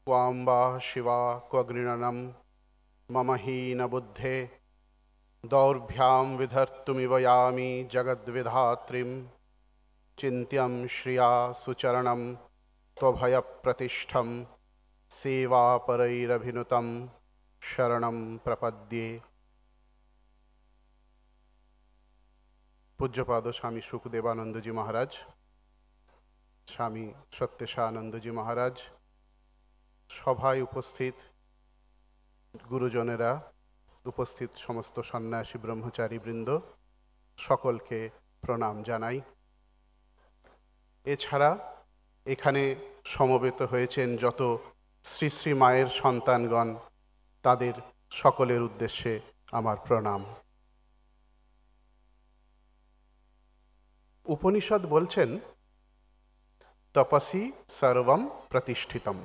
क्वाम्बा शिवा क्वगृणनं मम हीनबुद्धे दौर्भ्यां विधर्तुमिव यामि जगद्विधात्रीं चिन्त्यं श्रिया सुचरणं त्वभयप्रतिष्ठं सेवापरैरभिनुतं शरणं प्रपद्ये। पूज्यपाद स्वामी सुखदेवानंद जी महाराज, स्वामी सत्यशानंद जी महाराज, सभाय उपस्थित गुरुजनेरा, उपस्थित समस्त सन्यासी ब्रह्मचारी बृंद सकलके प्रणाम जानाई। एछाड़ा एखाने समवेत हয়েছেন যত শ্রী শ্রী মায়ের সন্তানগণ, তাদের সকলের উদ্দেশ্যে আমার প্রণাম। উপনিষদ বলছেন তপসি সর্বম প্রতিষ্ঠিতম,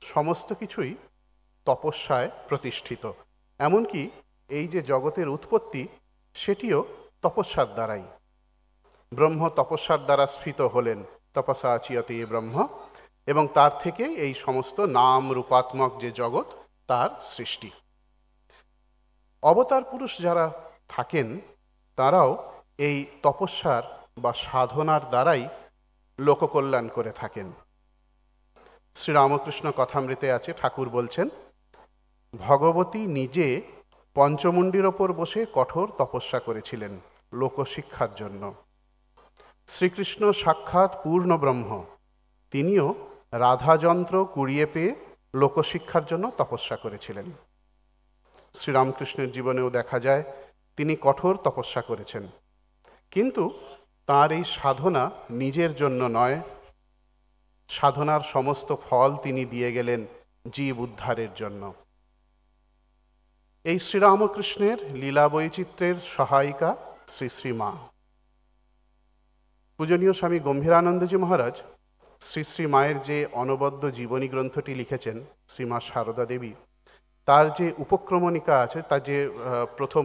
সমস্ত কিছুই তপস্যায় প্রতিষ্ঠিত। এমনকি এই যে জগতের উৎপত্তি, সেটিও তপস্যার দ্বারাই। ব্রহ্ম তপস্যার দ্বারা স্ফীত হলেন, তপসা চিয়তে ব্রহ্ম, এবং তার থেকে এই সমস্ত নাম রূপাত্মক যে জগৎ, তার সৃষ্টি। অবতার পুরুষ যারা থাকেন, তারাও এই তপস্যার বা সাধনার দ্বারাই লোককল্যাণ করে থাকেন। শ্রীরামকৃষ্ণ কথামৃতে আছে, ঠাকুর বলছেন, ভগবতী নিজে পঞ্চমুণ্ডির ওপর বসে কঠোর তপস্যা করেছিলেন লোকশিক্ষার জন্য। শ্রীকৃষ্ণ সাক্ষাৎ পূর্ণ ব্রহ্ম, তিনিও রাধাযন্ত্র কুড়িয়ে পেয়ে লোকশিক্ষার জন্য তপস্যা করেছিলেন। শ্রীরামকৃষ্ণের জীবনেও দেখা যায় তিনি কঠোর তপস্যা করেছেন, কিন্তু তার এই সাধনা নিজের জন্য নয়, সাধনার সমস্ত ফল তিনি দিয়ে গেলেন জীব উদ্ধারের জন্য। এই শ্রীরামকৃষ্ণের লীলা বৈচিত্র্যের সহায়িকা শ্রী শ্রী মা। পূজনীয় স্বামী গম্ভীরানন্দজি মহারাজ শ্রী শ্রী মায়ের যে অনবদ্য জীবনী গ্রন্থটি লিখেছেন, শ্রীমা সারদা দেবী, তার যে উপক্রমণিকা আছে, তার যে প্রথম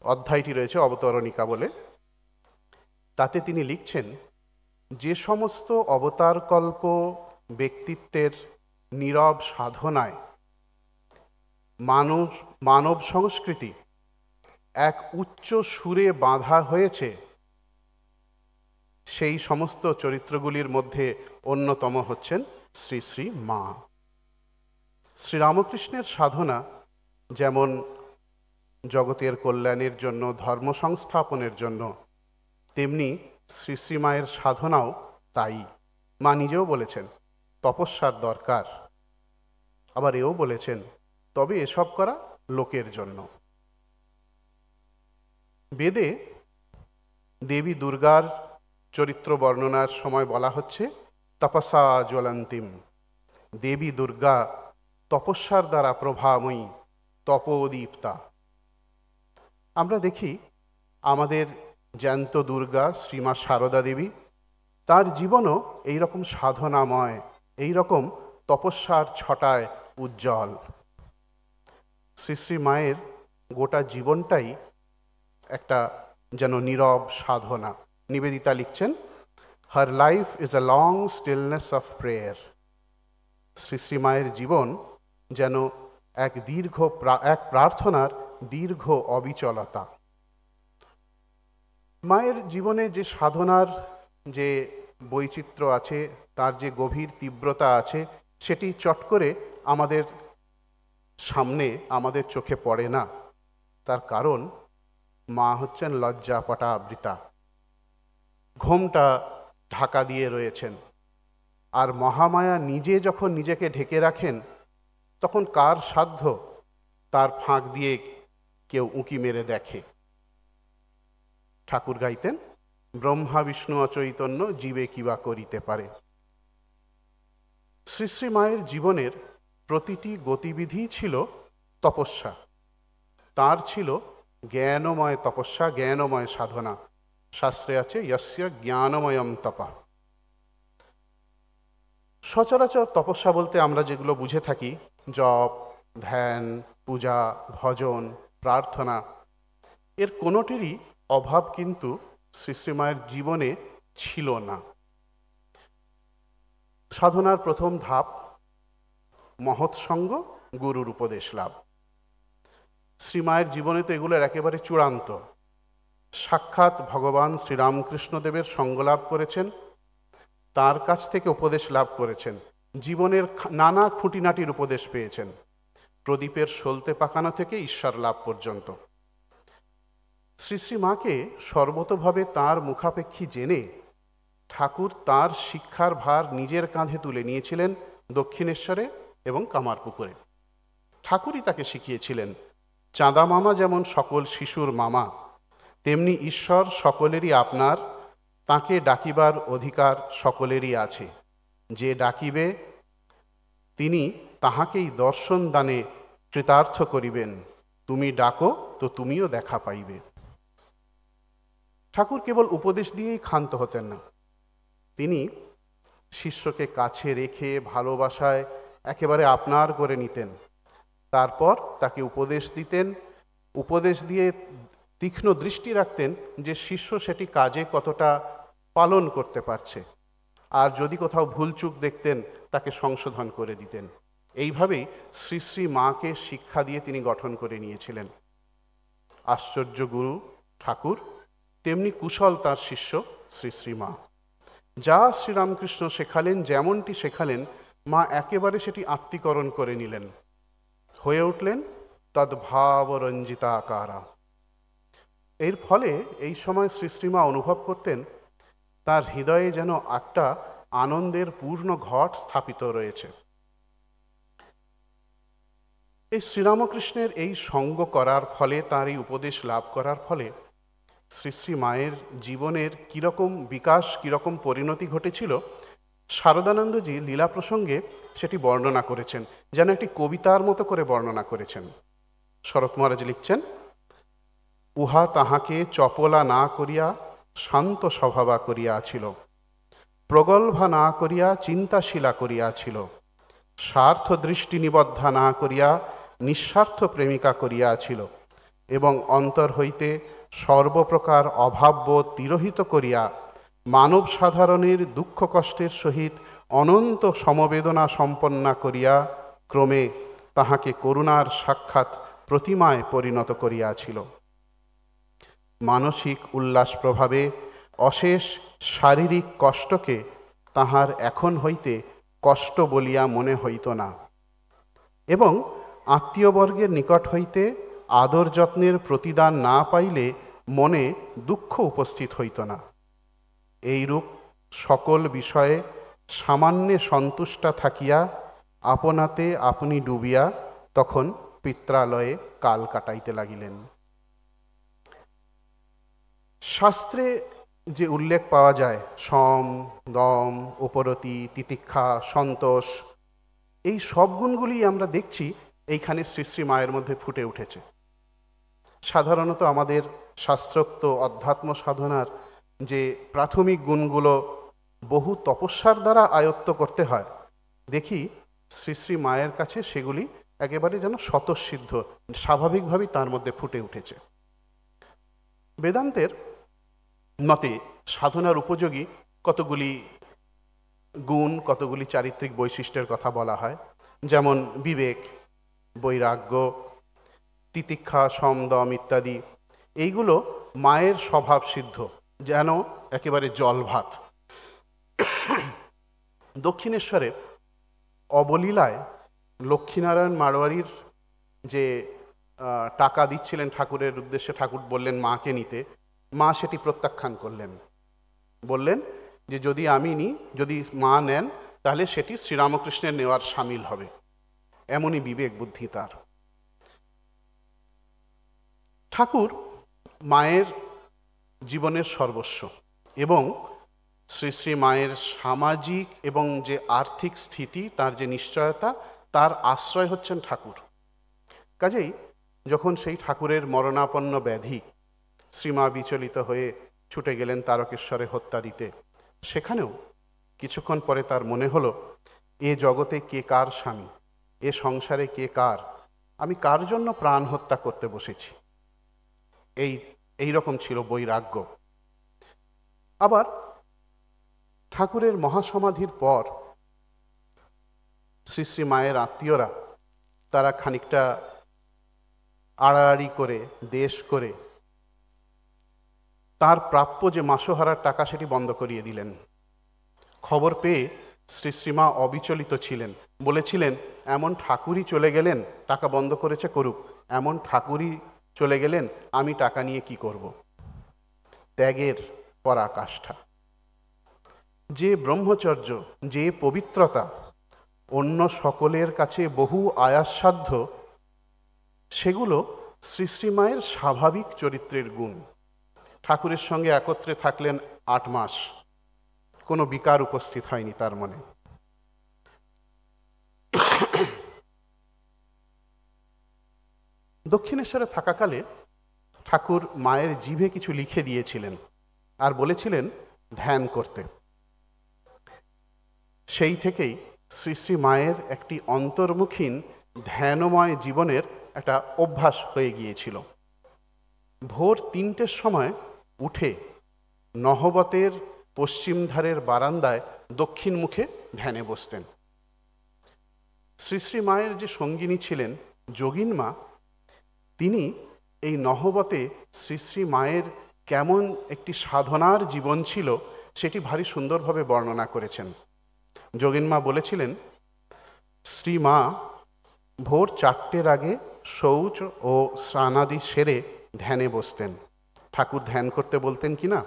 অধ্যায়টি রয়েছে অবতরণিকা বলে, তাতে তিনি লিখছেন, যে সমস্ত অবতারকল্প ব্যক্তিত্বের নীরব সাধনায় মানব সংস্কৃতি এক উচ্চ সুরে বাঁধা হয়েছে, সেই সমস্ত চরিত্রগুলির মধ্যে অন্যতম হচ্ছেন শ্রী শ্রী মা। শ্রীরামকৃষ্ণের সাধনা যেমন জগতের কল্যাণের জন্য, ধর্ম সংস্থাপনের জন্য, তেমনি শ্রী শ্রী মায়ের সাধনাও তাই। মা নিজেও বলেছেন তপস্যার দরকার, আবার এও বলেছেন তবে এসব করা লোকের জন্য। বেদে দেবী দুর্গার চরিত্র বর্ণনার সময় বলা হচ্ছে তপসা জ্বলন্তিম, দেবী দুর্গা তপস্যার দ্বারা প্রভাময়ী, তপোদীপ্তা। আমরা দেখি আমাদের জ্যান্ত দুর্গা শ্রীমা সারদা দেবী, তার জীবনও এইরকম সাধনাময়, এইরকম তপস্যার ছটায় উজ্জ্বল। শ্রী শ্রী মায়ের গোটা জীবনটাই একটা যেন নীরব সাধনা। নিবেদিতা লিখছেন, her life is a long stillness of prayer. Shri Shri মায়ের জীবন যেন এক প্রার্থনার দীর্ঘ অবিচলতা। মায়ের জীবনে যে সাধনার যে বৈচিত্র্য আছে, তার যে গভীর তীব্রতা আছে, সেটি চট করে আমাদের সামনে, আমাদের চোখে পড়ে না। তার কারণ মা হচ্ছেন লজ্জাপটা আবৃতা, ঘোমটা ঢাকা দিয়ে রয়েছেন। আর মহামায়া নিজে যখন নিজেকে ঢেকে রাখেন, তখন কার সাধ্য তার ফাঁক দিয়ে কেউ উঁকি মেরে দেখে। ঠাকুর গাইতেন, ব্রহ্মা বিষ্ণু অচৈতন্য জীবে কিবা করিতে পারে। শ্রী শ্রী মায়ের জীবনের প্রতিটি গতিবিধি ছিল তপস্যা। তার ছিল জ্ঞানময় তপস্যা, জ্ঞানময় সাধনা। শাস্ত্রে আছে যস্য জ্ঞানময়ম তপা। সচরাচর তপস্যা বলতে আমরা যেগুলো বুঝে থাকি, জপ, ধ্যান, পূজা, ভজন, প্রার্থনা, এর কোনোটিরই অভাব কিন্তু শ্রী শ্রী মায়ের জীবনে ছিল না। সাধনার প্রথম ধাপ মহৎ সঙ্গ, গুরুর উপদেশ লাভ। শ্রীমায়ের জীবনে তো এগুলোর একেবারে চূড়ান্ত। সাক্ষাৎ ভগবান শ্রীরামকৃষ্ণদেবের সঙ্গলাভ করেছেন, তার কাছ থেকে উপদেশ লাভ করেছেন, জীবনের নানা খুঁটিনাটির উপদেশ পেয়েছেন, প্রদীপের সলতে পাকানো থেকে ঈশ্বর লাভ পর্যন্ত। শ্রী শ্রী মাকে সর্বতোভাবে তাঁর মুখাপেক্ষী জেনে ঠাকুর তার শিক্ষার ভার নিজের কাঁধে তুলে নিয়েছিলেন দক্ষিণেশ্বরে এবং কামারপুকুরে। ঠাকুরই তাকে শিখিয়েছিলেন, চাঁদা মামা যেমন সকল শিশুর মামা, তেমনি ঈশ্বর সকলেরই আপনার, তাকে ডাকিবার অধিকার সকলেরই আছে। যে ডাকিবে তিনি তাহাকেই দর্শন দানে কৃতার্থ করিবেন। তুমি ডাকো তো তুমিও দেখা পাইবে। ঠাকুর কেবল উপদেশ দিয়েই ক্ষান্ত হতেন না, তিনি শিষ্যকে কাছে রেখে ভালোবাসায় একেবারে আপনার করে নিতেন। তারপর তাকে উপদেশ দিতেন, উপদেশ দিয়ে তীক্ষ্ণ দৃষ্টি রাখতেন যে শিষ্য সেটি কাজে কতটা পালন করতে পারছে, আর যদি কোথাও ভুলচুক দেখতেন তাকে সংশোধন করে দিতেন। এইভাবেই শ্রী শ্রী মাকে শিক্ষা দিয়ে তিনি গঠন করে নিয়েছিলেন। আশ্চর্য গুরু ঠাকুর, তেমনি কুশল তার শিষ্য শ্রী শ্রী মা। যা শ্রীরামকৃষ্ণ শেখালেন, যেমনটি শেখালেন, মা একেবারে সেটি আত্মীকরণ করে নিলেন, হয়ে উঠলেন তদ্ভাবরঞ্জিতাকারা। এর ফলে এই সময় শ্রী শ্রীমা অনুভব করতেন তার হৃদয়ে যেন একটা আনন্দের পূর্ণ ঘট স্থাপিত রয়েছে। এই শ্রীরামকৃষ্ণের এই সঙ্গ করার ফলে, তার এই উপদেশ লাভ করার ফলে শ্রী শ্রী মায়ের জীবনের কীরকম বিকাশ, কীরকম পরিণতি ঘটেছিল, শারদানন্দজি লীলা প্রসঙ্গে সেটি বর্ণনা করেছেন, যেন একটি কবিতার মতো করে বর্ণনা করেছেন। শরৎ মহারাজ লিখছেন, উহা তাহাকে চপলা না করিয়া শান্ত স্বভাবা করিয়াছিল, প্রগল্ভা না করিয়া চিন্তাশীলা করিয়াছিল, স্বার্থ দৃষ্টি নিবদ্ধা না করিয়া নিঃস্বার্থ প্রেমিকা করিয়াছিল, এবং অন্তর হইতে সর্বপ্রকার অভাববোধ তিরোহিত করিয়া মানব সাধারণের দুঃখ কষ্টের সহিত অনন্ত সমবেদনা সম্পন্না করিয়া ক্রমে তাহাকে করুণার সাক্ষাৎ প্রতিমায় পরিণত করিয়াছিল। মানসিক উল্লাস প্রভাবে অশেষ শারীরিক কষ্টকে তাহার এখন হইতে কষ্ট বলিয়া মনে হইত না, এবং আত্মীয়বর্গের নিকট হইতে আদর যত্নের প্রতিদান না পাইলে মনে দুঃখ উপস্থিত হইত না। এইরূপ সকল বিষয়ে সামান্যে সন্তুষ্টা থাকিয়া আপনাতে আপনি ডুবিয়া তখন পিত্রালয়ে কাল কাটাইতে লাগিলেন। শাস্ত্রে যে উল্লেখ পাওয়া যায়, সম, দম, উপরতি, তিতিক্ষা, সন্তোষ, এই সব গুণগুলি আমরা দেখছি এইখানে শ্রী শ্রী মায়ের মধ্যে ফুটে উঠেছে। সাধারণত আমাদের শাস্ত্রোক্ত অধ্যাত্ম সাধনার যে প্রাথমিক গুণগুলো বহু তপস্যার দ্বারা আয়ত্ত করতে হয়, দেখি শ্রী শ্রী মায়ের কাছে সেগুলি একেবারে যেন স্বতঃসিদ্ধ, স্বাভাবিকভাবেই তার মধ্যে ফুটে উঠেছে। বেদান্তের মতে সাধনার উপযোগী কতগুলি গুণ, কতগুলি চারিত্রিক বৈশিষ্ট্যের কথা বলা হয়, যেমন বিবেক, বৈরাগ্য, তিতিক্ষা, সম, দম ইত্যাদি। এইগুলো মায়ের স্বভাব সিদ্ধ, যেন একেবারে জল ভাত। দক্ষিণেশ্বরে অবলীলায় লক্ষ্মীনারায়ণ মারোয়ারির যে টাকা দিচ্ছিলেন ঠাকুরের উদ্দেশ্যে, ঠাকুর বললেন মাকে নিতে, মা সেটি প্রত্যাখ্যান করলেন, বললেন যে যদি আমি নিই, যদি মা নেন, তাহলে সেটি শ্রীরামকৃষ্ণের নেওয়ার সামিল হবে। এমনই বিবেক বুদ্ধি তার। ঠাকুর মায়ের জীবনের সর্বস্ব, এবং শ্রী শ্রী মায়ের সামাজিক এবং যে আর্থিক স্থিতি, তার যে নিশ্চয়তা, তার আশ্রয় হচ্ছেন ঠাকুর। কাজেই যখন সেই ঠাকুরের মরণাপন্ন ব্যাধি, শ্রীমা বিচলিত হয়ে ছুটে গেলেন তারকেশ্বরে হত্যা দিতে, সেখানেও কিছুক্ষণ পরে তার মনে হলো, এ জগতে কে কার স্বামী, এ সংসারে কে কার, আমি কার জন্য প্রাণ হত্যা করতে বসেছি। এই রকম ছিল বৈরাগ্য। আবার ঠাকুরের মহাসমাধির পর শ্রী শ্রী মায়ের আত্মীয়রা তারা খানিকটা আড়াআড়ি করে দেশ করে তার প্রাপ্য যে মাসোহারার টাকা সেটি বন্ধ করিয়ে দিলেন। খবর পেয়ে শ্রী শ্রীমা অবিচলিত ছিলেন, বলেছিলেন, এমন ঠাকুরই চলে গেলেন, টাকা বন্ধ করেছে করুক, এমন ঠাকুরই চলে গেলেন, আমি টাকা নিয়ে কি করব। ত্যাগের পরাকাষ্ঠা। যে ব্রহ্মচর্য, যে পবিত্রতা অন্য সকলের কাছে বহু আয়াসসাধ্য, সেগুলো শ্রী শ্রীমায়ের স্বাভাবিক চরিত্রের গুণ। ঠাকুরের সঙ্গে একত্রে থাকলেন 8 মাস, কোনো বিকার উপস্থিত হয়নি তার মনে। দক্ষিণেশ্বরে থাকাকালে ঠাকুর মায়ের জিভে কিছু লিখে দিয়েছিলেন আর বলেছিলেন ধ্যান করতে। সেই থেকেই শ্রী শ্রী মায়ের একটি অন্তর্মুখীন ধ্যানময় জীবনের একটা অভ্যাস হয়ে গিয়েছিল। ভোর 3টের সময় উঠে নহবতের পশ্চিম ধারের বারান্দায় দক্ষিণ মুখে ধ্যানে বসতেন। শ্রী শ্রী মায়ের যে সঙ্গিনী ছিলেন যোগিন মা, তিনি এই নহবতে শ্রী শ্রী মায়ের কেমন একটি সাধনার জীবন ছিল সেটি ভারী সুন্দরভাবে বর্ণনা করেছেন। যোগিন মা বলেছিলেন, শ্রীমা ভোর 4টের আগে শৌচ ও স্নানাদি সেরে ধ্যানে বসতেন। ঠাকুর ধ্যান করতে বলতেন কিনা,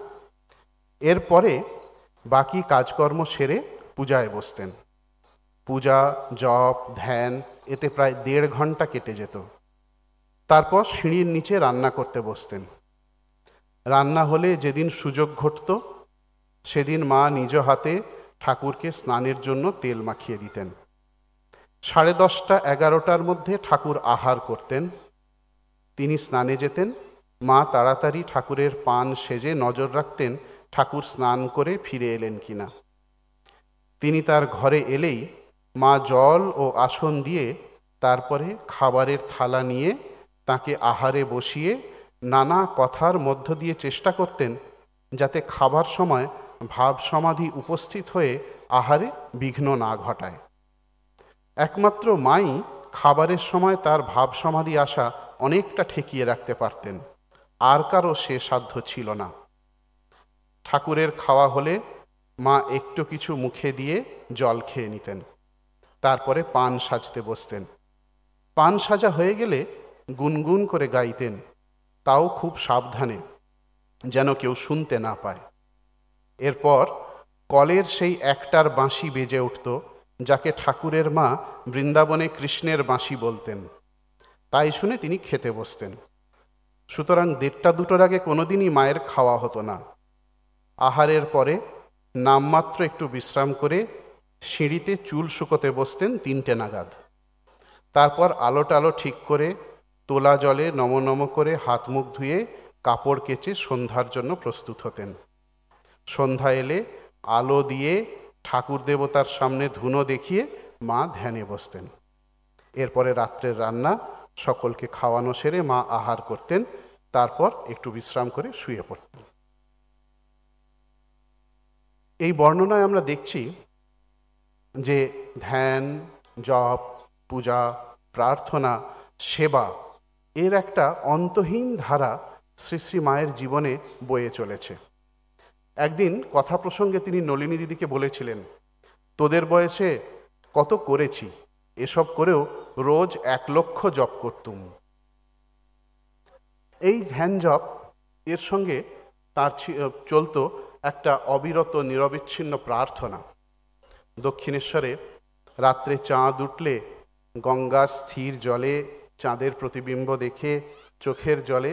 এরপরে বাকি কাজকর্ম সেরে পূজায় বসতেন। পূজা, জপ, ধ্যান এতে প্রায় 1.5 ঘন্টা কেটে যেত। তারপর সিঁড়ির নিচে রান্না করতে বসতেন। রান্না হলে যেদিন সুযোগ ঘটত সেদিন মা নিজ হাতে ঠাকুরকে স্নানের জন্য তেল মাখিয়ে দিতেন। 10:30, 11টার মধ্যে ঠাকুর আহার করতেন। তিনি স্নানে যেতেন। মা তাড়াতাড়ি ঠাকুরের পান সেজে নজর রাখতেন ঠাকুর স্নান করে ফিরে এলেন কিনা। তিনি তার ঘরে এলেই মা জল ও আসন দিয়ে তারপরে খাবারের থালা নিয়ে তাকে আহারে বসিয়ে নানা কথার মধ্য দিয়ে চেষ্টা করতেন যাতে খাবার সময় ভাব সমাধি উপস্থিত হয়ে আহারে বিঘ্ন না ঘটায়। একমাত্র মাই খাবারের সময় তার ভাব সমাধি আসা অনেকটা ঠেকিয়ে রাখতে পারতেন, আর কারো সে সাধ্য ছিল না। ঠাকুরের খাওয়া হলে মা একটু কিছু মুখে দিয়ে জল খেয়ে নিতেন। তারপরে পান সাজতে বসতেন। পান সাজা হয়ে গেলে গুনগুন করে গাইতেন, তাও খুব সাবধানে, যেন কেউ শুনতে না পায়। এরপর কলের সেই একটার বাঁশি বেজে উঠত, যাকে ঠাকুরের মা বৃন্দাবনে কৃষ্ণের বাঁশি বলতেন। তাই শুনে তিনি খেতে বসতেন। সুতরাং 1:30-2টার আগে কোনোদিনই মায়ের খাওয়া হতো না। আহারের পরে নামমাত্র একটু বিশ্রাম করে সিঁড়িতে চুল শুকোতে বসতেন 3টে নাগাদ। তারপর আলো টালো ঠিক করে তোলা জলে নম করে হাত মুখ ধুয়ে কাপড় কেচে সন্ধ্যার জন্য প্রস্তুত হতেন। সন্ধ্যা এলে আলো দিয়ে ঠাকুর দেবতার সামনে ধুনো দেখিয়ে মা ধ্যানে বসতেন। এরপরে রাত্রের রান্না, সকলকে খাওয়ানো সেরে মা আহার করতেন। তারপর একটু বিশ্রাম করে শুয়ে পড়তেন। এই বর্ণনায় আমরা দেখছি যে ধ্যান, জপ, পূজা, প্রার্থনা, সেবা এর একটা অন্তহীন ধারা শ্রী শ্রী মায়ের জীবনে বয়ে চলেছে। একদিন কথা প্রসঙ্গে তিনি নলিনী দিদিকে বলেছিলেন, তোদের বয়সে কত করেছি, এসব করেও রোজ 1 লক্ষ জপ করতুম। এই ধ্যান জপ এর সঙ্গে তার চলত একটা অবিরত নিরবিচ্ছিন্ন প্রার্থনা। দক্ষিণেশ্বরে রাত্রে চাঁদ উঠলে গঙ্গার স্থির জলে চাঁদের প্রতিবিম্ব দেখে চোখের জলে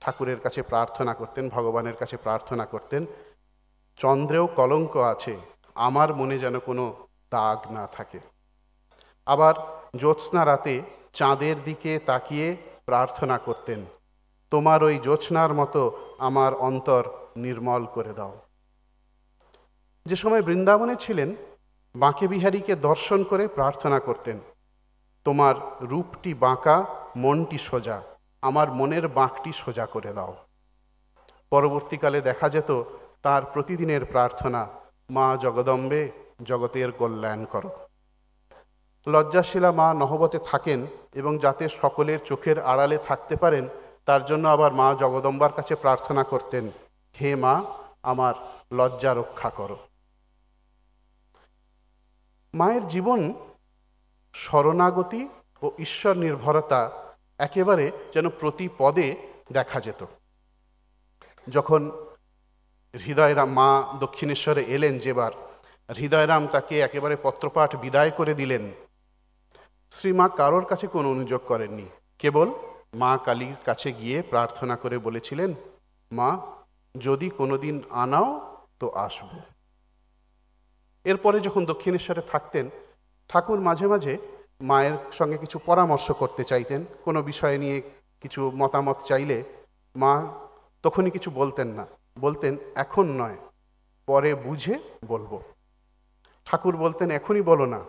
ঠাকুরের কাছে প্রার্থনা করতেন, ভগবানের কাছে প্রার্থনা করতেন, চন্দ্রেও কলঙ্ক আছে, আমার মনে যেন কোনো দাগ না থাকে। আবার জ্যোৎস্না রাতে চাঁদের দিকে তাকিয়ে প্রার্থনা করতেন, তোমার ওই জ্যোৎস্নার মতো আমার অন্তর নির্মল করে দাও। যে সময় বৃন্দাবনে ছিলেন, বাঁকে বিহারীকে দর্শন করে প্রার্থনা করতেন, তোমার রূপটি বাঁকা, মনটি সোজা, আমার মনের বাঁকটি সোজা করে দাও। পরবর্তীকালে দেখা যেত তার প্রতিদিনের প্রার্থনা, মা জগদম্বে জগতের কল্যাণ করো। লজ্জাশীলা মা নহবতে থাকেন এবং যাতে সকলের চোখের আড়ালে থাকতে পারেন তার জন্য আবার মা জগদম্বার কাছে প্রার্থনা করতেন, হে মা, আমার লজ্জা রক্ষা করো। মায়ের জীবন শরণাগতি ও ঈশ্বর নির্ভরতা একেবারে যেন প্রতি পদে দেখা যেত। যখন হৃদয়রাম মা দক্ষিণেশ্বরে এলেন যেবার, হৃদয়রাম তাকে একেবারে পত্রপাঠ বিদায় করে দিলেন। শ্রীমা কারোর কাছে কোনো অনুযোগ করেননি, কেবল মা কালীর কাছে গিয়ে প্রার্থনা করে বলেছিলেন, মা, যদি কোনোদিন আনাও তো আসব। এরপরে যখন দক্ষিণেশ্বরে থাকতেন, ঠাকুর মাঝে মাঝে মায়ের সঙ্গে কিছু পরামর্শ করতে চাইতেন, কোনো বিষয় নিয়ে কিছু মতামত চাইলে মা তখনই কিছু বলতেন না, বলতেন, এখন নয়, পরে বুঝে বলবো। ঠাকুর বলতেন, এখনই বলো না,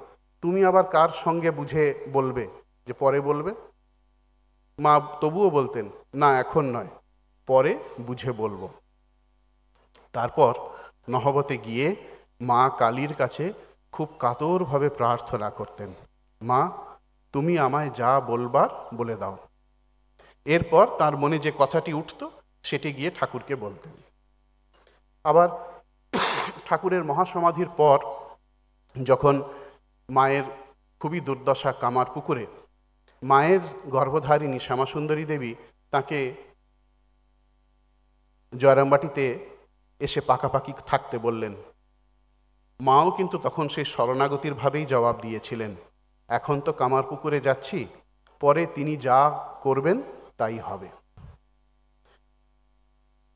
তুমি আবার কার সঙ্গে বুঝে বলবে যে পরে বলবে? মা তবুও বলতেন, না, এখন নয়, পরে বুঝে বলবো। তারপর নহবতে গিয়ে মা কালীর কাছে খুব কাতরভাবে প্রার্থনা করতেন, মা, তুমি আমায় যা বলবার বলে দাও। এরপর তার মনে যে কথাটি উঠত সেটি গিয়ে ঠাকুরকে বলতেন। আবার ঠাকুরের মহাসমাধির পর যখন মায়ের খুবই দুর্দশা কামারপুকুরে, মায়ের গর্ভধারিণী শ্যামাসুন্দরী দেবী তাকে জয়রামবাটিতে এসে পাকাপাকি থাকতে বললেন। মাও কিন্তু তখন সেই শরণাগতির ভাবেই জবাব দিয়েছিলেন, এখন তো কামারপুকুরে যাচ্ছি, পরে তিনি যা করবেন তাই হবে।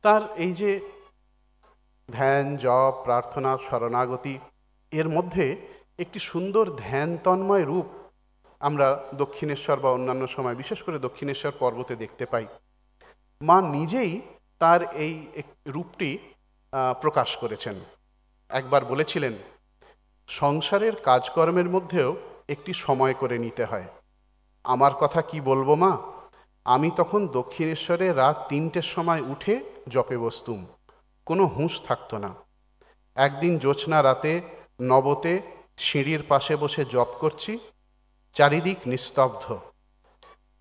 তার এই যে ধ্যান, জপ, প্রার্থনা, শরণাগতি, এর মধ্যে একটি সুন্দর ধ্যান তন্ময় রূপ আমরা দক্ষিণেশ্বর বা অন্যান্য সময়, বিশেষ করে দক্ষিণেশ্বর পর্বতে দেখতে পাই। মা নিজেই তার এই রূপটি প্রকাশ করেছেন। একবার বলেছিলেন, সংসারের কাজকর্মের মধ্যেও একটি সময় করে নিতে হয়। আমার কথা কি বলবো মা, আমি তখন দক্ষিণেশ্বরে রাত 3টের সময় উঠে জপে বসতুম, কোনো হুঁশ থাকতো না। একদিন জ্যোৎস্না রাতে নবতে সিঁড়ির পাশে বসে জপ করছি, চারিদিক নিস্তব্ধ।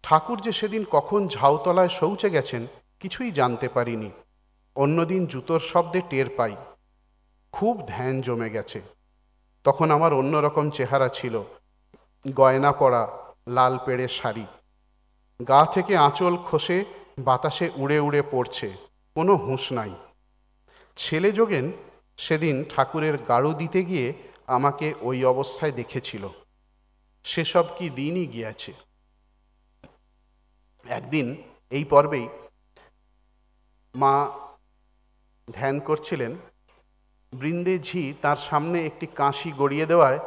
ঠাকুর যে সেদিন কখন ঝাউতলায় শৌচে গেছেন কিছুই জানতে পারিনি। অন্যদিন জুতোর শব্দে টের পাই, খুব ধ্যান জমে গেছে। তখন আমার অন্যরকম চেহারা ছিল, গয়না পরা, লাল পেড়ে শাড়ি, গা থেকে আঁচল খসে বাতাসে উড়ে উড়ে পড়ছে, কোনো হুঁশ নাই। ছেলে যোগেন সেদিন ঠাকুরের গাড়ু দিতে গিয়ে আমাকে ওই অবস্থায় দেখেছিল। সেসব কি দিনই গিয়েছে। একদিন এই পর্বেই মা ধ্যান করছিলেন, বৃন্দে ঝি তার সামনে একটি কাঁশি গড়িয়ে দেওয়ায়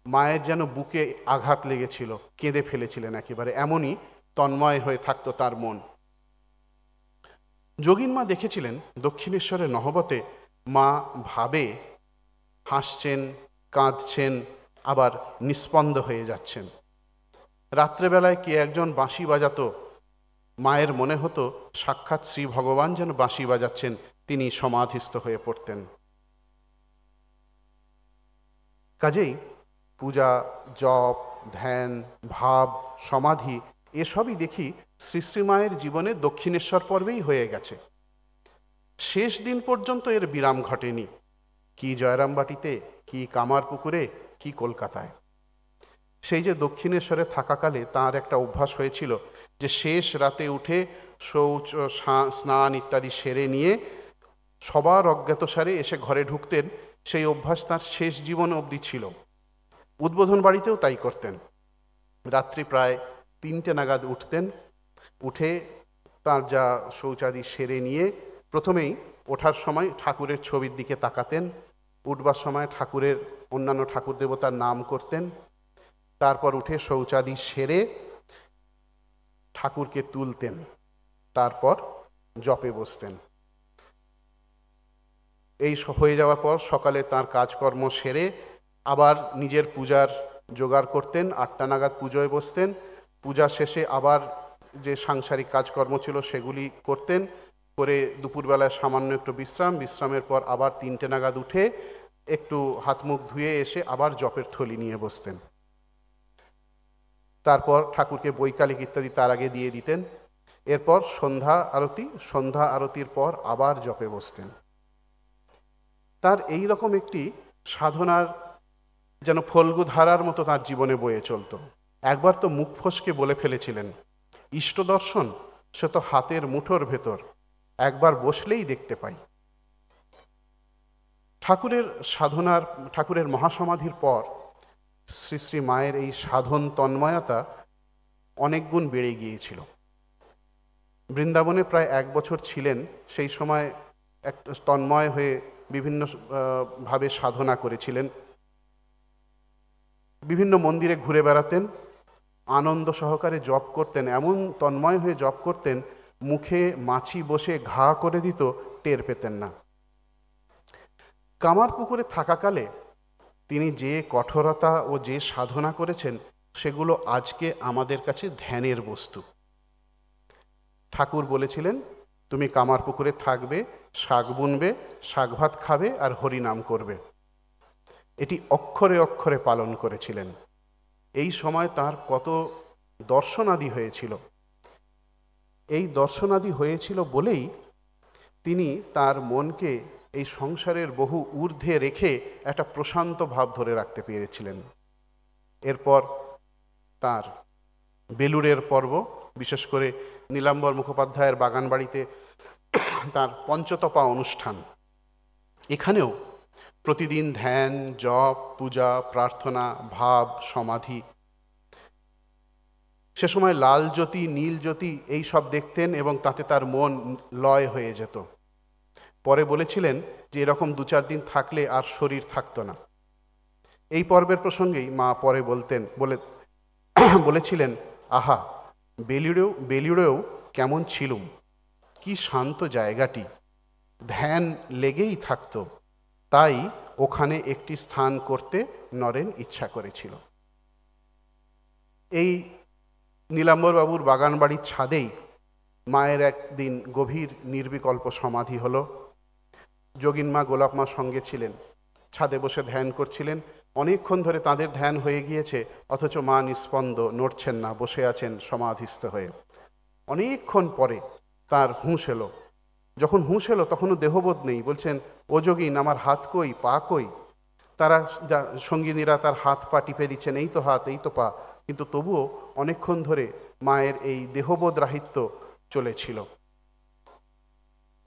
মায়ের যেন বুকে আঘাত লেগেছিল, কেঁদে ফেলেছিলেন একেবারে, এমনই তন্ময় হয়ে থাকতো তার মন। যোগীন মা দেখেছিলেন দক্ষিণেশ্বরের নহবতে মা ভাবে হাসছেন, কাঁদছেন, আবার নিস্পন্দ হয়ে যাচ্ছেন। রাত্রেবেলায় কে একজন বাঁশি বাজাতো, মায়ের মনে হতো সাক্ষাৎ শ্রী ভগবান যেন বাঁশি বাজাচ্ছেন, তিনি সমাধিস্থ হয়ে পড়তেন। কাজেই পূজা, জপ, ধ্যান, ভাব, সমাধি এসবই দেখি শ্রী শ্রীমায়ের জীবনে দক্ষিণেশ্বর পর্বেই হয়ে গেছে। শেষ দিন পর্যন্ত এর বিরাম ঘটেনি, কি জয়রামবাটিতে, কি কামারপুকুরে, কি কলকাতায়। সেই যে দক্ষিণেশ্বরে থাকাকালে তার একটা অভ্যাস হয়েছিল যে শেষ রাতে উঠে শৌচ, স্নান ইত্যাদি সেরে নিয়ে সবার অজ্ঞাতসারে এসে ঘরে ঢুকতেন। সেই অভ্যাস তার শেষ জীবন অবধি ছিল। উদ্বোধন বাড়িতেও তাই করতেন। রাত্রি প্রায় 3টে নাগাদ উঠতেন, উঠে তার যা শৌচাদি সেরে নিয়ে প্রথমেই ওঠার সময় ঠাকুরের ছবির দিকে তাকাতেন, উঠবার সময় ঠাকুরের অন্যান্য ঠাকুর দেবতার নাম করতেন, তারপর উঠে শৌচাদি সেরে ঠাকুরকে তুলতেন, তারপর জপে বসতেন। এই হয়ে যাওয়ার পর সকালে তার কাজকর্ম সেরে আবার নিজের পূজার জোগাড় করতেন, 8টা নাগাদ পুজোয় বসতেন। পূজা শেষে আবার যে সাংসারিক কাজকর্ম ছিল সেগুলি করতেন, করে দুপুরবেলায় সামান্য একটু বিশ্রামের পর আবার 3টে নাগাদ উঠে একটু হাত মুখ ধুয়ে এসে আবার জপের থলি নিয়ে বসতেন। তারপর ঠাকুরকে বৈকালিক ইত্যাদি তার আগে দিয়ে দিতেন। এরপর সন্ধ্যা আরতির পর আবার জপে বসতেন। তার এই রকম একটি সাধনার যেন ফল্গু ধারার মতো তার জীবনে বয়ে চলত। একবার তো মুখ ফসকে বলে ফেলেছিলেন, ইষ্ট দর্শন সে তো হাতের মুঠোর ভেতর, একবার বসলেই দেখতে পাই। ঠাকুরের মহাসমাধির পর শ্রী শ্রী মায়ের এই সাধন তন্ময়তা অনেক গুণ বেড়ে গিয়েছিল। বৃন্দাবনে প্রায় 1 বছর ছিলেন। সেই সময় এক তন্ময় হয়ে বিভিন্ন ভাবে সাধনা করেছিলেন। বিভিন্ন মন্দিরে ঘুরে বেড়াতেন, আনন্দ সহকারে জপ করতেন, এমন তন্ময় হয়ে জপ করতেন, মুখে মাছি বসে ঘা করে দিত, টের পেতেন না। কামারপুকুরে থাকাকালে তিনি যে কঠোরতা ও যে সাধনা করেছেন সেগুলো আজকে আমাদের কাছে ধ্যানের বস্তু। ঠাকুর বলেছিলেন, তুমি কামারপুকুরে থাকবে, শাক বুনবে, শাক ভাত খাবে আর হরিনাম করবে। এটি অক্ষরে অক্ষরে পালন করেছিলেন। এই সময় তার কত দর্শনাদি হয়েছিল। এই দর্শনাদি হয়েছিল বলেই তিনি তার মনকে এই সংসারের বহু ঊর্ধ্বে রেখে একটা প্রশান্ত ভাব ধরে রাখতে পেরেছিলেন। এরপর তার বেলুড়ের পর্ব, বিশেষ করে নীলাম্বর মুখোপাধ্যায়ের বাগানবাড়িতে তার পঞ্চতপা অনুষ্ঠান, এখানেও প্রতিদিন ধ্যান, জপ, পূজা, প্রার্থনা, ভাব, সমাধি। সে সময় লাল জ্যোতি, নীল জ্যোতি এই সব দেখতেন এবং তাতে তার মন লয় হয়ে যেত। পরে বলেছিলেন যে এরকম 2-4 দিন থাকলে আর শরীর থাকতো না। এই পর্বের প্রসঙ্গেই মা পরে বলেছিলেন, আহা, বেলুড়েও কেমন ছিলুম, কি শান্ত জায়গাটি, ধ্যান লেগেই থাকতো, তাই ওখানে একটি স্থান করতে নরেন ইচ্ছা করেছিল। এই নীলাম্বরবাবুর বাগানবাড়ির ছাদেই মায়ের একদিন গভীর নির্বিকল্প সমাধি হলো। যোগিনমা, গোলাপমা সঙ্গে ছিলেন, ছাদে বসে ধ্যান করছিলেন। অনেকক্ষণ ধরে তাদের ধ্যান হয়ে গিয়েছে, অথচ মা নিস্পন্দ, নড়ছেন না, বসে আছেন সমাধিস্থ হয়ে। অনেকক্ষণ পরে তার হুঁশ এলো। যখন হুঁশ এলো তখনও দেহবোধ নেই। বলছেন, ও যোগিন, আমার হাত কই, পা কই? তারা সঙ্গিনীরা তার হাত পা টিপে দিচ্ছেন, এই তো হাত, এই তো পা, কিন্তু তবুও অনেকক্ষণ ধরে মায়ের এই দেহবোধ রাহিত্য চলেছিল।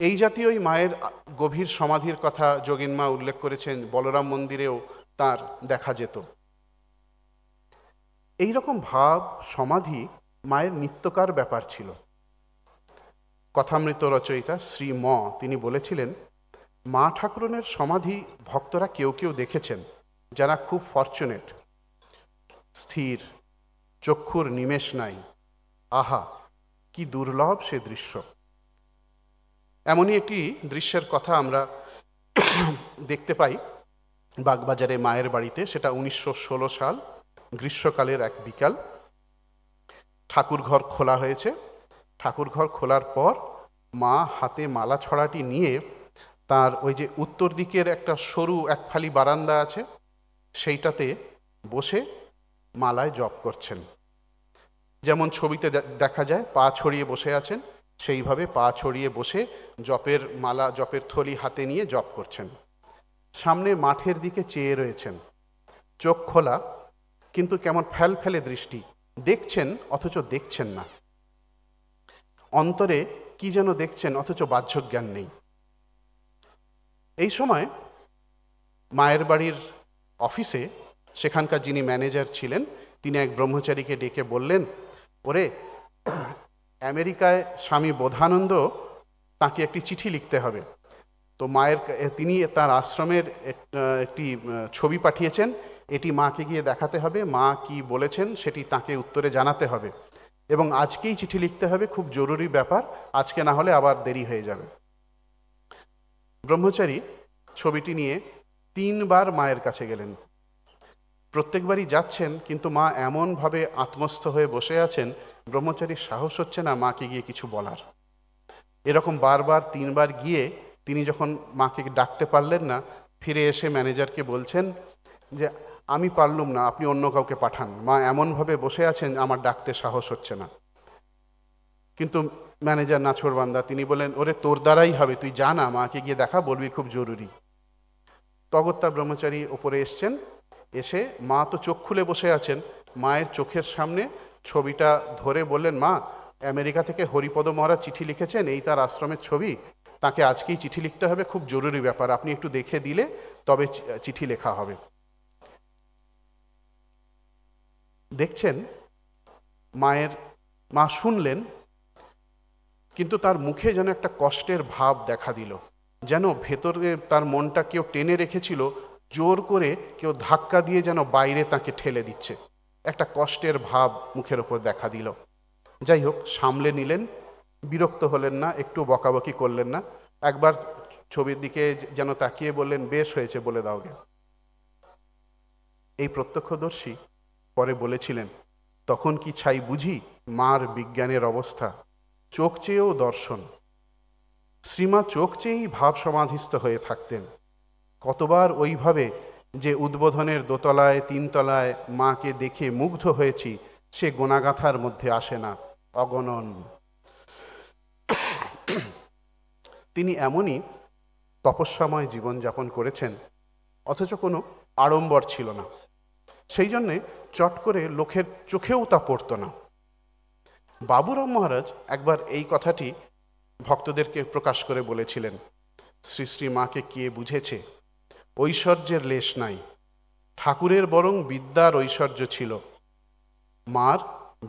এই জাতীয়ই মায়ের গভীর সমাধির কথা যোগিনমা উল্লেখ করেছেন। বলরাম মন্দিরেও তার দেখা যেত। এই রকম ভাব, সমাধি মায়ের নিত্যকার ব্যাপার ছিল। কথামৃত রচয়িতা শ্রী তিনি বলেছিলেন, মা ঠাকুরনের সমাধি ভক্তরা কেউ কেউ দেখেছেন, যারা খুব ফরচুনেট, স্থির, চক্ষুর নিমেষ নাই। আহা, কি দুর্লভ সে দৃশ্য। এমনই একটি দৃশ্যের কথা আমরা দেখতে পাই বাগবাজারে মায়ের বাড়িতে। সেটা 1916 সাল, গ্রীষ্মকালের এক বিকাল। ঠাকুরঘর খোলা হয়েছে। ঠাকুরঘর খোলার পর মা হাতে মালা ছড়াটি নিয়ে তার ওই যে উত্তর দিকের একটা সরু এক ফালি বারান্দা আছে, সেইটাতে বসে মালায় জপ করছেন। যেমন ছবিতে দেখা যায়, পা ছড়িয়ে বসে আছেন, সেইভাবে পা ছড়িয়ে বসে জপের মালা, জপের থলি হাতে নিয়ে জপ করছেন। সামনে মাঠের দিকে চেয়ে রয়েছেন, চোখ খোলা, কিন্তু কেমন ফেলে দৃষ্টি, দেখছেন অথচ দেখছেন না। অন্তরে কি যেন দেখছেন, অথচ বাহ্য জ্ঞান নেই। এই সময় মায়ের বাড়ির অফিসে সেখানকার যিনি ম্যানেজার ছিলেন, তিনি এক ব্রহ্মচারীকে ডেকে বললেন, ওরে, আমেরিকায় স্বামী বোধানন্দ, তাকে একটি চিঠি লিখতে হবে। তো তিনি তার আশ্রমের একটি ছবি পাঠিয়েছেন, এটি মাকে গিয়ে দেখাতে হবে, মা কি বলেছেন সেটি তাকে উত্তরে জানাতে হবে, এবং আজকেই চিঠি লিখতে হবে, খুব জরুরি ব্যাপার, আজকে না হলে আবার দেরি হয়ে যাবে। ব্রহ্মচারী ছবিটি নিয়ে 3 বার মায়ের কাছে গেলেন। প্রত্যেকবারই যাচ্ছেন, কিন্তু মা এমনভাবে আত্মস্থ হয়ে বসে আছেন, ব্রহ্মচারীর সাহস হচ্ছে না মাকে গিয়ে কিছু বলার। এরকম 3 বার গিয়ে তিনি যখন মাকে ডাকতে পারলেন না, ফিরে এসে ম্যানেজারকে বলছেন যে আমি পারলুম না, আপনি অন্য কাউকে পাঠান। মা এমনভাবে বসে আছেন আমার ডাকতে সাহস হচ্ছে না। কিন্তু ম্যানেজার নাছোড়বান্দা, তিনি বললেন, ওরে তোর দ্বারাই হবে, তুই যা না, মাকে গিয়ে দেখা, বলবি খুব জরুরি। তগত্যা ব্রহ্মচারী ওপরে এসছেন, এসে মা তো চোখ খুলে বসে আছেন, মায়ের চোখের সামনে ছবিটা ধরে বললেন, মা, আমেরিকা থেকে হরিপদ মহারাজ চিঠি লিখেছেন, এই তার আশ্রমের ছবি, তাকে আজকেই চিঠি লিখতে হবে, খুব জরুরি ব্যাপার, আপনি একটু দেখে দিলে তবে চিঠি লেখা হবে। দেখছেন মা শুনলেন, কিন্তু তার মুখে যেন একটা কষ্টের ভাব দেখা দিল, যেন ভেতরে তার মনটা কেউ টেনে রেখেছিল, জোর করে কেউ ধাক্কা দিয়ে যেন বাইরে তাকে ঠেলে দিচ্ছে, একটা কষ্টের ভাব মুখের ওপর দেখা দিল। যাই হোক, সামলে নিলেন, বিরক্ত হলেন না, একটু বকাবকি করলেন না, একবার ছবির দিকে যেন তাকিয়ে বললেন, বেশ হয়েছে, বলে দাও গে। এই প্রত্যক্ষদর্শী পরে বলেছিলেন, তখন কি ছাই বুঝি মার বিজ্ঞানের অবস্থা, চোখ চেয়েও দর্শন। শ্রীমা চোখ চেয়েই ভাব সমাধিস্থ হয়ে থাকতেন। কতবার ওইভাবে যে উদ্বোধনের দোতলায় তিনতলায় মাকে দেখে মুগ্ধ হয়েছি, সে গোনাগাথার মধ্যে আসে না, অগণন। তিনি এমনই তপস্যাময় জীবনযাপন করেছেন, অথচ কোনো আড়ম্বর ছিল না, সেই জন্যে চট করে লোকের চোখেও তা পড়ত না। বাবুরাম মহারাজ একবার এই কথাটি ভক্তদেরকে প্রকাশ করে বলেছিলেন, শ্রী শ্রী মাকে কে বুঝেছে, ঐশ্বর্যের লেশ নাই, ঠাকুরের বরং বিদ্যার ঐশ্বর্য ছিল, মার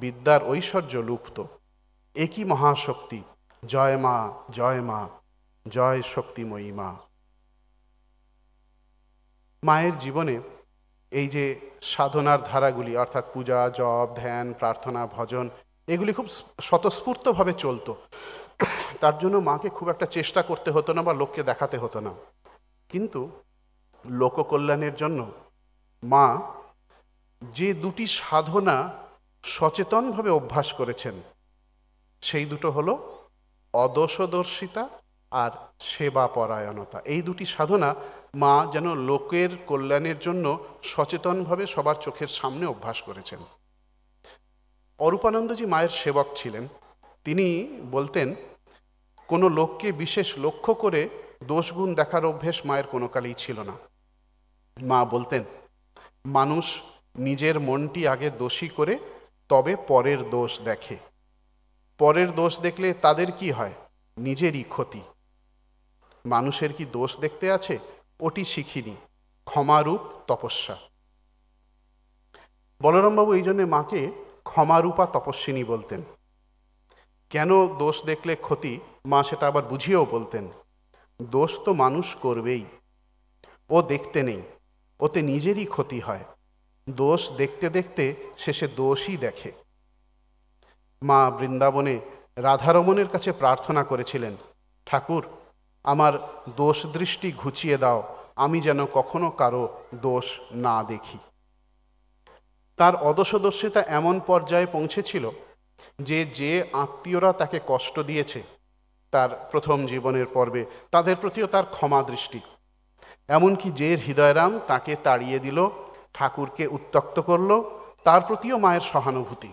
বিদ্যার ঐশ্বর্য লুপ্ত, একই মহাশক্তি, জয় মা, জয় মা, জয় শক্তিময়ী মা। মায়ের জীবনে এই যে সাধনার ধারাগুলি, অর্থাৎ পূজা, জপ, ধ্যান, প্রার্থনা, ভজন, এগুলি খুব স্বতঃস্ফূর্তভাবে চলতো। তার জন্য মাকে খুব একটা চেষ্টা করতে হতো না বা লোককে দেখাতে হতো না। কিন্তু লোককল্যাণের জন্য মা যে দুটি সাধনা সচেতনভাবে অভ্যাস করেছেন, সেই দুটো হলো অদোষদর্শিতা আর সেবা পরায়ণতা। এই দুটি সাধনা মা যেন লোকের কল্যাণের জন্য সচেতনভাবে সবার চোখের সামনে অভ্যাস করেছেন। অরূপানন্দজি মায়ের সেবক ছিলেন। তিনি বলতেন, কোনো লোককে বিশেষ লক্ষ্য করে দোষগুণ দেখার অভ্যেস মায়ের কোনো কালেই ছিল না। মা বলতেন, মানুষ নিজের মনটি আগে দোষী করে তবে পরের দোষ দেখে, পরের দোষ দেখলে তাদের কি হয়, নিজেরই ক্ষতি। মানুষের কি দোষ দেখতে আছে, ওটি শিখিনি, ক্ষমারূপ তপস্যা। বলরামবাবু এই জন্যে মাকে ক্ষমারূপা তপস্বিনী বলতেন। কেন দোষ দেখলে ক্ষতি, মা সেটা আবার বুঝিয়েও বলতেন, দোষ তো মানুষ করবেই, ও দেখতে নেই, ওতে নিজেরই ক্ষতি হয়, দোষ দেখতে দেখতে শেষে দোষই দেখে। মা বৃন্দাবনে রাধারমণের কাছে প্রার্থনা করেছিলেন, ঠাকুর, আমার দোষ দৃষ্টি ঘুচিয়ে দাও, আমি যেন কখনো কারো দোষ না দেখি। তার অদোষদর্শিতা এমন পর্যায়ে পৌঁছেছিল যে যে আত্মীয়রা তাকে কষ্ট দিয়েছে তার প্রথম জীবনের পর্বে, তাদের প্রতিও তার ক্ষমা দৃষ্টি। এমনকি যে হৃদয়রাম তাকে তাড়িয়ে দিল, ঠাকুরকে উত্ত্যক্ত করল, তার প্রতিও মায়ের সহানুভূতি।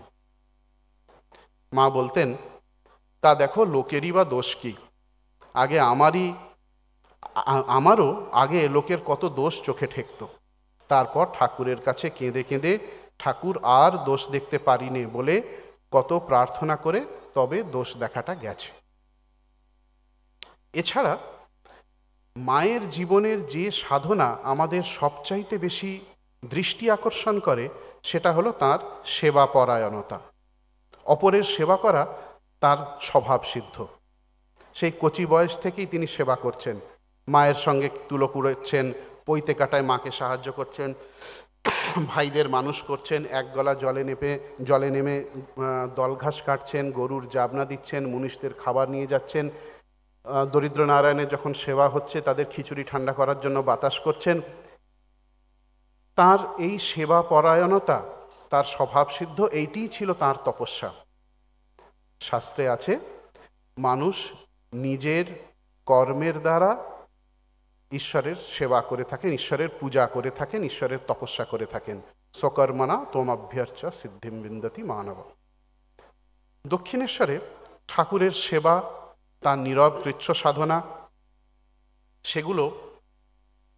মা বলতেন, তা দেখো লোকেরই বা দোষ কি, আগে আমারও আগে লোকের কত দোষ চোখে ঠেকত, তারপর ঠাকুরের কাছে কেঁদে কেঁদে ঠাকুর আর দোষ দেখতে পারিনে বলে কত প্রার্থনা করে তবে দোষ দেখাটা গেছে। এছাড়া মায়ের জীবনের যে সাধনা আমাদের সবচাইতে বেশি দৃষ্টি আকর্ষণ করে, সেটা হলো তার সেবা পরায়ণতা। অপরের সেবা করা তার স্বভাবসিদ্ধ। সেই কচি বয়স থেকেই তিনি সেবা করছেন, মায়ের সঙ্গে তুলো কুড়োচ্ছেন, পৈতে কাটায় মাকে সাহায্য করছেন, ভাইদের মানুষ করছেন, এক গলা জলে নেমে দলঘাস কাটছেন, গরুর জাবনা দিচ্ছেন, মুনিশদের খাবার নিয়ে যাচ্ছেন, দরিদ্র নারায়ণের যখন সেবা হচ্ছে তাদের খিচুড়ি ঠান্ডা করার জন্য বাতাস করছেন। তার এই সেবা পরায়ণতা, তার স্বভাবসিদ্ধ, এইটিই ছিল তার তপস্যা। শাস্ত্রে আছে, মানুষ নিজের কর্মের দ্বারা ঈশ্বরের সেবা করে থাকেন, ঈশ্বরের পূজা করে থাকেন, ঈশ্বরের তপস্যা করে থাকেন। সকর্মণা তোমভ্যর্চ সিদ্ধিম বিন্দতি মানব। দক্ষিণেশ্বরে ঠাকুরের সেবা, তার নীরব কৃচ্ছ সাধনা, সেগুলো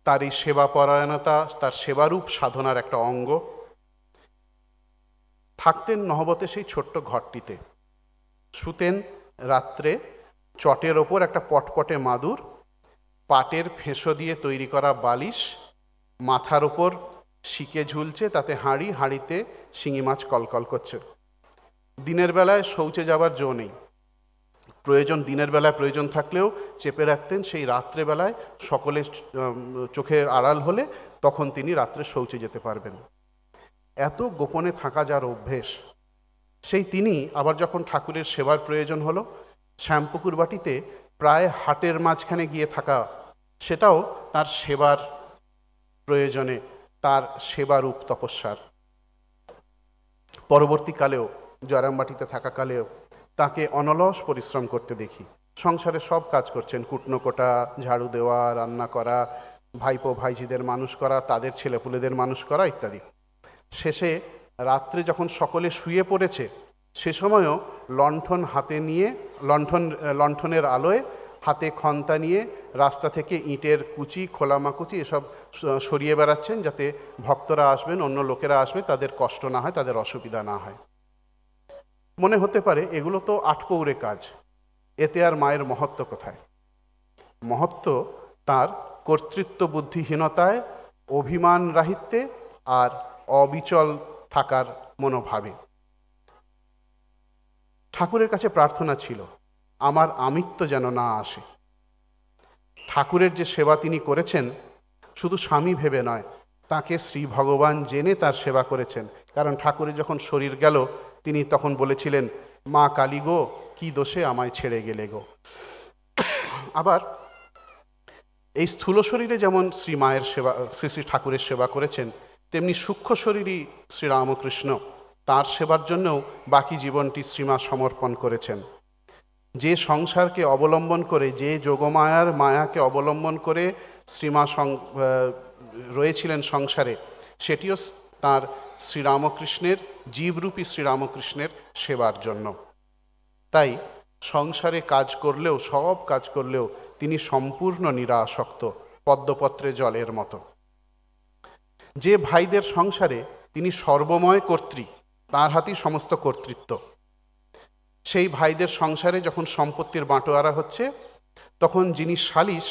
তার এই সেবাপরায়ণতা, তার সেবারূপ সাধনার একটা অঙ্গ। থাকতেন নহবতে সেই ছোট্ট ঘরটিতে, শুতেন রাত্রে চটের ওপর একটা পটপটে মাদুর, পাটের ফেঁসো দিয়ে তৈরি করা বালিশ, মাথার ওপর শিকে ঝুলছে, তাতে হাঁড়ি, হাঁড়িতে শিঙি মাছ কলকল করছে। দিনের বেলায় শৌচে যাবার জো নেই, প্রয়োজন দিনের বেলায় প্রয়োজন থাকলেও চেপে রাখতেন, সেই রাত্রেবেলায় সকলের চোখের আড়াল হলে তখন তিনি রাত্রে শৌচে যেতে পারবেন। এত গোপনে থাকা যার অভ্যেস, সেই তিনি আবার যখন ঠাকুরের সেবার প্রয়োজন হলো, শ্যামপুকুর বাটিতে প্রায় হাটের মাঝখানে গিয়ে থাকা, সেটাও তার সেবার প্রয়োজনে, তার সেবারূপ তপস্যার। পরবর্তীকালেও জয়রামবাটিতে থাকাকালেও তাকে অনলস পরিশ্রম করতে দেখি। সংসারে সব কাজ করছেন, কুটনো কোটা, ঝাড়ু দেওয়া, রান্না করা, ভাইপো ভাইঝিদের মানুষ করা, তাদের ছেলেপুলেদের মানুষ করা ইত্যাদি। শেষে রাত্রে যখন সকলে শুয়ে পড়েছে, সে সময়ও লণ্ঠন হাতে নিয়ে, লণ্ঠনের আলোয় হাতে খন্তা নিয়ে রাস্তা থেকে ইঁটের কুচি, খোলামাকুচি এসব সরিয়ে বেড়াচ্ছেন, যাতে ভক্তরা আসবেন, অন্য লোকেরা আসবে, তাদের কষ্ট না হয়, তাদের অসুবিধা না হয়। মনে হতে পারে এগুলো তো আটপৌরে কাজ, এতে আর মায়ের মহত্ব কোথায়? মহত্ব তার কর্তৃত্ব বুদ্ধিহীনতায়, অভিমান রাহিত্যে আর অবিচল থাকার মনোভাবে। ঠাকুরের কাছে প্রার্থনা ছিল, আমার আমিত্ব যেন না আসে। ঠাকুরের যে সেবা তিনি করেছেন, শুধু স্বামী ভেবে নয়, তাকে শ্রী ভগবান জেনে তার সেবা করেছেন। কারণ ঠাকুরের যখন শরীর গেল, তিনি তখন বলেছিলেন, মা কালী গো, কি দোষে আমায় ছেড়ে গেলে গো। আবার এই স্থূল শরীরে যেমন শ্রী মায়ের সেবা, শ্রী শ্রী ঠাকুরের সেবা করেছেন, তেমনি সূক্ষ্ম শরীরই শ্রীরামকৃষ্ণ, তার সেবার জন্যও বাকি জীবনটি শ্রীমা সমর্পণ করেছেন। যে সংসারকে অবলম্বন করে, যে যোগমায়ার মায়াকে অবলম্বন করে শ্রীমা রয়েছিলেন সংসারে, সেটিও তার শ্রীরামকৃষ্ণের, জীবরূপী শ্রীরামকৃষ্ণের সেবার জন্য। তাই সংসারে কাজ করলেও, সব কাজ করলেও তিনি সম্পূর্ণ নিরাসক্ত, পদ্মপত্রে জলের মতো। যে ভাইদের সংসারে তিনি সর্বময় কর্ত্রী, তার হাতেই সমস্ত কর্তৃত্ব। সেই ভাইদের সংসারে যখন সম্পত্তির বাঁটোয়ারা হচ্ছে, তখন যিনি সালিশ,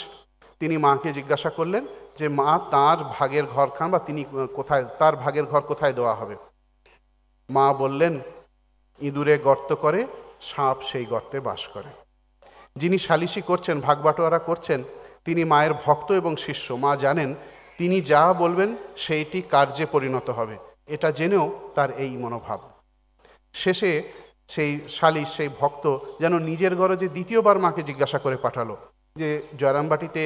তিনি মাকে জিজ্ঞাসা করলেন যে মা, তার ভাগের ঘরখান বা তিনি কোথায়, তার ভাগের ঘর কোথায় দেওয়া হবে? মা বললেন, ইঁদুরে গর্ত করে, সাপ সেই গর্তে বাস করে। যিনি সালিশি করছেন, ভাগ বাটোয়ারা করছেন, তিনি মায়ের ভক্ত এবং শিষ্য। মা জানেন তিনি যা বলবেন সেইটি কার্যে পরিণত হবে, এটা জেনেও তার এই মনোভাব। শেষে সেই সালিশ, সেই ভক্ত যেন নিজের গরজে দ্বিতীয়বার মাকে জিজ্ঞাসা করে পাঠালো যে জয়রামবাটিতে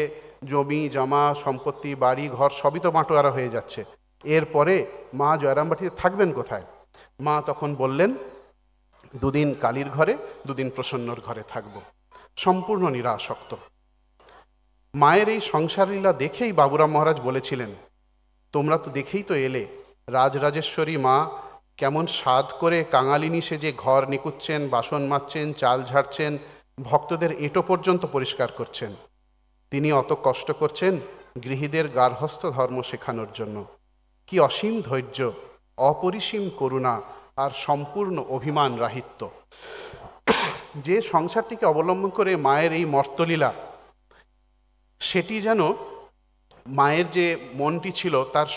জমি জমা সম্পত্তি, বাড়ি ঘর সবই তো বাঁটোয়ারা হয়ে যাচ্ছে, এরপরে মা জয়রামবাটিতে থাকবেন কোথায়? মা তখন বললেন, দুদিন কালীর ঘরে, দুদিন প্রসন্নর ঘরে থাকব। সম্পূর্ণ নিরাসক্ত। মায়ের এই সংসার লীলা দেখেই বাবুরাম মহারাজ বলেছিলেন, তোমরা তো দেখেই তো এলে, রাজরাজেশ্বরী মা কেমন স্বাদ করে কাঙালিনী সেজে ঘর নিকুচ্ছেন, বাসন মাজছেন, চাল ঝাড়ছেন, ভক্তদের এঁটো পর্যন্ত পরিষ্কার করছেন। তিনি অত কষ্ট করছেন গৃহীদের গার্হস্থ্য ধর্ম শেখানোর জন্য। কি অসীম ধৈর্য, অপরিসীম করুণা আর সম্পূর্ণ অভিমান রাহিত্য। যে সংসারটিকে অবলম্বন করে মায়ের এই মর্তলীলা, সেটি যেন মায়ের যে মনটি ছিল, তার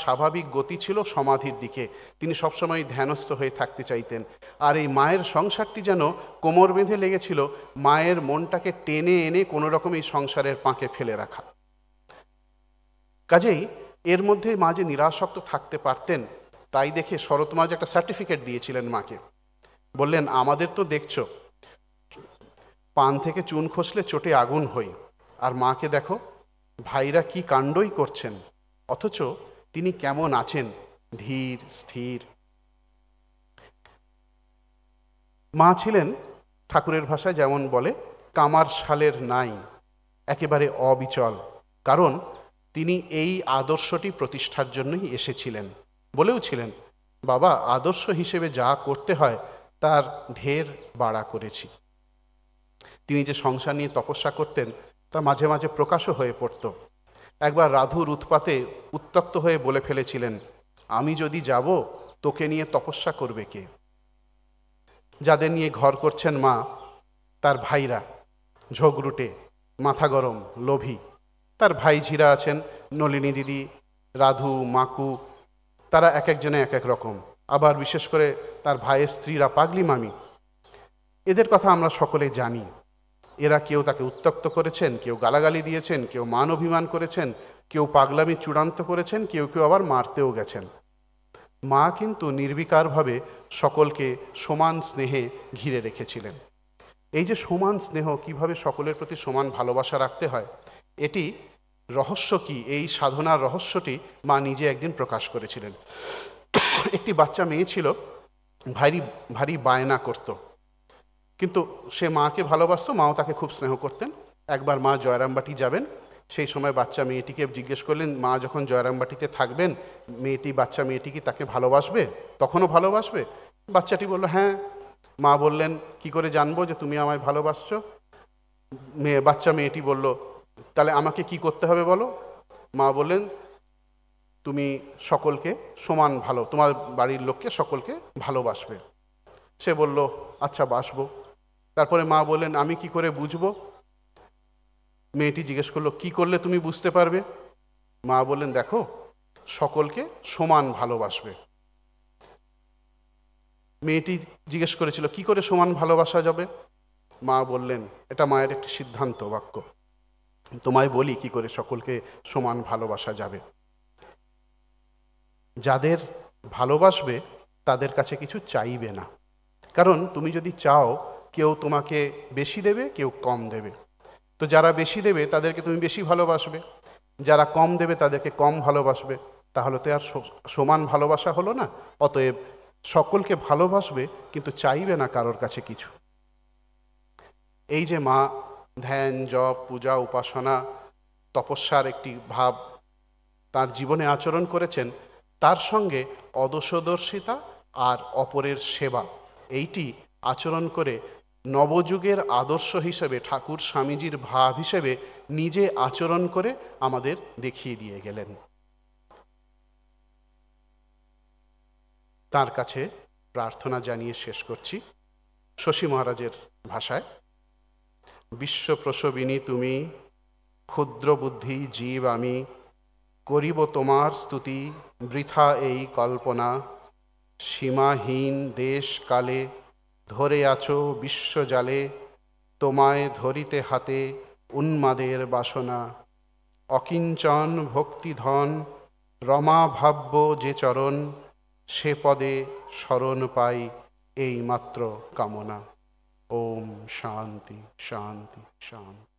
স্বাভাবিক গতি ছিল সমাধির দিকে। তিনি সবসময় ধ্যানস্থ হয়ে থাকতে চাইতেন। আর এই মায়ের সংসারটি যেন কোমর বেঁধে লেগেছিল মায়ের মনটাকে টেনে এনে কোনো রকম এই সংসারের পাঁকে ফেলে রাখা। কাজেই এর মধ্যে মা যে নিরাসক্ত থাকতে পারতেন, তাই দেখে শরৎ মহারাজ একটা সার্টিফিকেট দিয়েছিলেন মাকে। বললেন, আমাদের তো দেখছো পান থেকে চুন খসলে চোটে আগুন হই, আর মাকে দেখো ভাইরা কি কাণ্ডই করছেন, অথচ তিনি কেমন আছেন, ধীর স্থির। মা ছিলেন ঠাকুরের ভাষায় যেমন বলে, কামার শালের নাই, একেবারে অবিচল, কারণ তিনি এই আদর্শটি প্রতিষ্ঠার জন্যই এসেছিলেন। বলেও ছিলেন, বাবা, আদর্শ হিসেবে যা করতে হয় তার ঢের বাড়া করেছি। তিনি যে সংসার নিয়ে তপস্যা করতেন তা মাঝে মাঝে প্রকাশও হয়ে পড়ত। একবার রাধুর উৎপাতে উত্ত্যক্ত হয়ে বলে ফেলেছিলেন, আমি যদি যাব তোকে নিয়ে তপস্যা করবে কে? যাদের নিয়ে ঘর করছেন মা, তার ভাইরা ঝগড়ুটে, মাথা গরম, লোভী। তার ভাইঝিরা আছেন নলিনী দিদি, রাধু, মাকু, তারা এক একজনে এক এক রকম। আবার বিশেষ করে তার ভাইয়ের স্ত্রীরা পাগলি মামি। এদের কথা আমরা সকলে জানি। এরা কেউ তাকে উত্ত্যক্ত করেছেন, কেউ গালাগালি দিয়েছেন, কেউ মান অভিমান করেছেন, কেউ পাগলামি চূড়ান্ত করেছেন, কেউ কেউ আবার মারতেও গেছেন। মা কিন্তু নির্বিকারভাবে সকলকে সমান স্নেহে ঘিরে রেখেছিলেন। এই যে সমান স্নেহ, কিভাবে সকলের প্রতি সমান ভালোবাসা রাখতে হয়, এটি রহস্য কি, এই সাধনার রহস্যটি মা নিজে একদিন প্রকাশ করেছিলেন। একটি বাচ্চা মেয়ে ছিল, ভারী ভারী বায়না করত, কিন্তু সে মাকে ভালোবাসতো, মাও তাকে খুব স্নেহ করতেন। একবার মা জয়রামবাটি যাবেন, সেই সময় বাচ্চা মেয়েটিকে জিজ্ঞেস করলেন, মা যখন জয়রামবাটিতে থাকবেন, বাচ্চা মেয়েটি কি তাকে ভালোবাসবে, তখনও ভালোবাসবে? বাচ্চাটি বলল, হ্যাঁ। মা বললেন, কি করে জানবো যে তুমি আমায় ভালোবাসছো? বাচ্চা মেয়েটি বলল, তাহলে আমাকে কি করতে হবে বলো? মা বললেন, তুমি সকলকে সমান তোমার বাড়ির লোককে সকলকে ভালোবাসবে। সে বলল, আচ্ছা, বাসবো। তারপরে মা বললেন, আমি কি করে বুঝবো? মেয়েটি জিজ্ঞেস করলো, কি করলে তুমি বুঝতে পারবে? মা বললেন, দেখো, সকলকে সমান ভালোবাসবে। মেয়েটি জিজ্ঞেস করেছিল, কি করে সমান ভালোবাসা যাবে? মা বললেন, এটা মায়ের একটি সিদ্ধান্ত বাক্য, তোমায় বলি কি করে সকলকে সমান ভালোবাসা যাবে। যাদের ভালোবাসবে তাদের কাছে কিছু চাইবে না, কারণ তুমি যদি চাও, কেউ তোমাকে বেশি দেবে, কেউ কম দেবে। তো যারা বেশি দেবে তাদেরকে তুমি বেশি ভালোবাসবে, যারা কম দেবে তাদেরকে কম ভালোবাসবে। তাহলে তো আর সমান ভালোবাসা হলো না। অতএব সকলকে ভালোবাসবে, কিন্তু চাইবে না কারোর কাছে কিছু। এই যে মা ধ্যান, জপ, পূজা, উপাসনা, তপস্যার একটি ভাব তার জীবনে আচরণ করেছেন, তার সঙ্গে অদোষদর্শিতা আর অপরের সেবা, এইটি আচরণ করে নবযুগের আদর্শ হিসেবে, ঠাকুর স্বামীজির ভাব হিসেবে নিজে আচরণ করে আমাদের দেখিয়ে দিয়ে গেলেন। তার কাছে প্রার্থনা জানিয়ে শেষ করছি শশী মহারাজের ভাষায়। বিশ্বপ্রসবিনী তুমি, ক্ষুদ্র বুদ্ধি জীব আমি, করিব তোমার স্তুতি, বৃথা এই কল্পনা। সীমাহীন দেশ কালে ধরে আছো বিশ্বজালে, তোমায় ধরিতে হাতে উন্মাদের বাসনা। অকিঞ্চন ভক্তিধন রমা ভাব্য যে চরণ, সে পদে শরণ পাই এই মাত্র কামনা। ওম শান্তি শান্তি শান্তি।